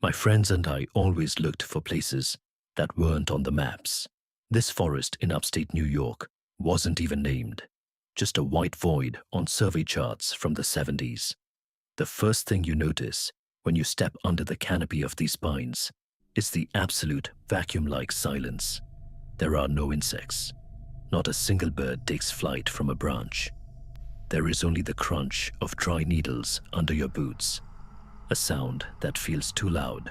My friends and I always looked for places that weren't on the maps. This forest in upstate New York wasn't even named, just a white void on survey charts from the 70s. The first thing you notice when you step under the canopy of these pines is the absolute vacuum-like silence. There are no insects. Not a single bird takes flight from a branch. There is only the crunch of dry needles under your boots, a sound that feels too loud,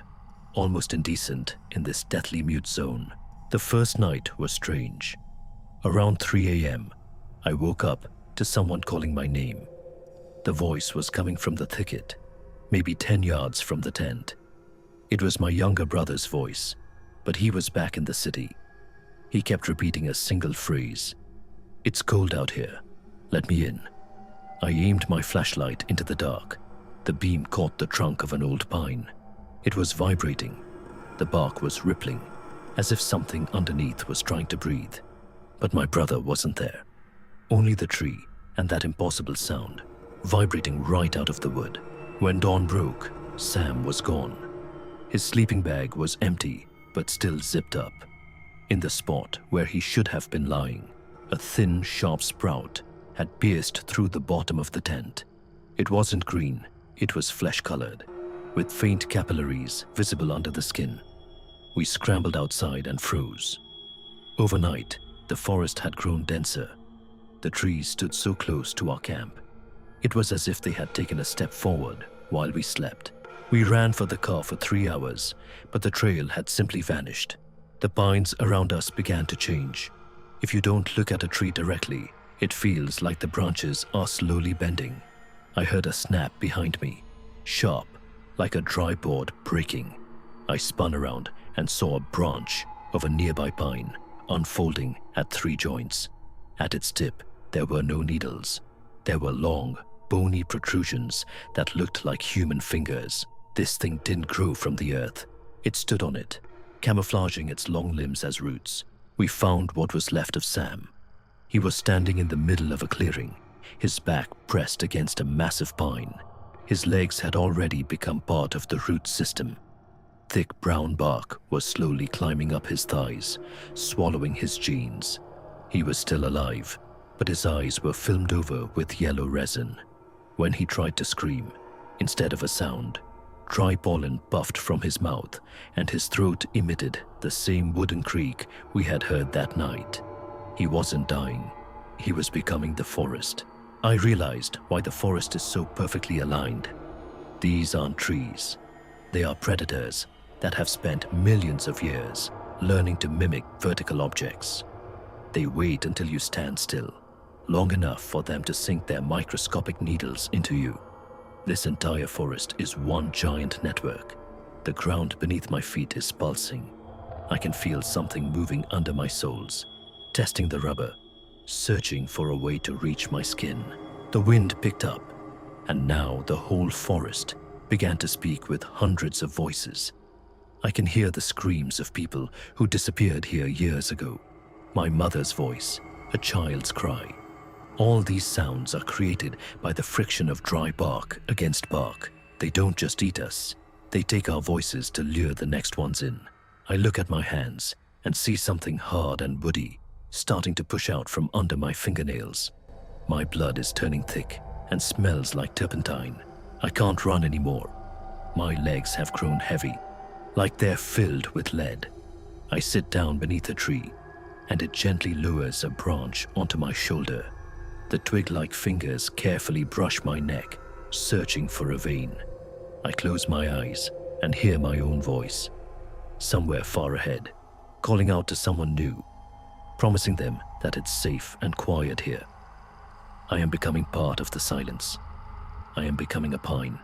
almost indecent in this deathly mute zone. The first night was strange. Around 3 a.m., I woke up to someone calling my name. The voice was coming from the thicket, maybe 10 yards from the tent. It was my younger brother's voice, but he was back in the city. He kept repeating a single phrase. "It's cold out here. Let me in." I aimed my flashlight into the dark. The beam caught the trunk of an old pine. It was vibrating. The bark was rippling, as if something underneath was trying to breathe. But my brother wasn't there. Only the tree and that impossible sound, vibrating right out of the wood. When dawn broke, Sam was gone. His sleeping bag was empty, but still zipped up. In the spot where he should have been lying, a thin, sharp sprout had pierced through the bottom of the tent. It wasn't green, it was flesh-colored, with faint capillaries visible under the skin. We scrambled outside and froze. Overnight, the forest had grown denser. The trees stood so close to our camp. It was as if they had taken a step forward while we slept. We ran for the car for 3 hours, but the trail had simply vanished. The pines around us began to change. If you don't look at a tree directly, it feels like the branches are slowly bending. I heard a snap behind me, sharp, like a dry board breaking. I spun around and saw a branch of a nearby pine unfolding at 3 joints. At its tip, there were no needles. There were long, bony protrusions that looked like human fingers. This thing didn't grow from the earth. It stood on it, camouflaging its long limbs as roots. We found what was left of Sam. He was standing in the middle of a clearing, his back pressed against a massive pine. His legs had already become part of the root system. Thick brown bark was slowly climbing up his thighs, swallowing his jeans. He was still alive, but his eyes were filmed over with yellow resin. When he tried to scream, instead of a sound, dry pollen puffed from his mouth, and his throat emitted the same wooden creak we had heard that night. He wasn't dying. He was becoming the forest. I realized why the forest is so perfectly aligned. These aren't trees. They are predators that have spent millions of years learning to mimic vertical objects. They wait until you stand still, long enough for them to sink their microscopic needles into you. This entire forest is one giant network. The ground beneath my feet is pulsing. I can feel something moving under my soles, testing the rubber, searching for a way to reach my skin. The wind picked up, and now the whole forest began to speak with hundreds of voices. I can hear the screams of people who disappeared here years ago. My mother's voice, a child's cry. All these sounds are created by the friction of dry bark against bark. They don't just eat us, they take our voices to lure the next ones in. I look at my hands and see something hard and woody starting to push out from under my fingernails. My blood is turning thick and smells like turpentine. I can't run anymore. My legs have grown heavy, like they're filled with lead. I sit down beneath a tree, and it gently lowers a branch onto my shoulder. The twig-like fingers carefully brush my neck, searching for a vein. I close my eyes and hear my own voice, somewhere far ahead, calling out to someone new, promising them that it's safe and quiet here. I am becoming part of the silence. I am becoming a pine.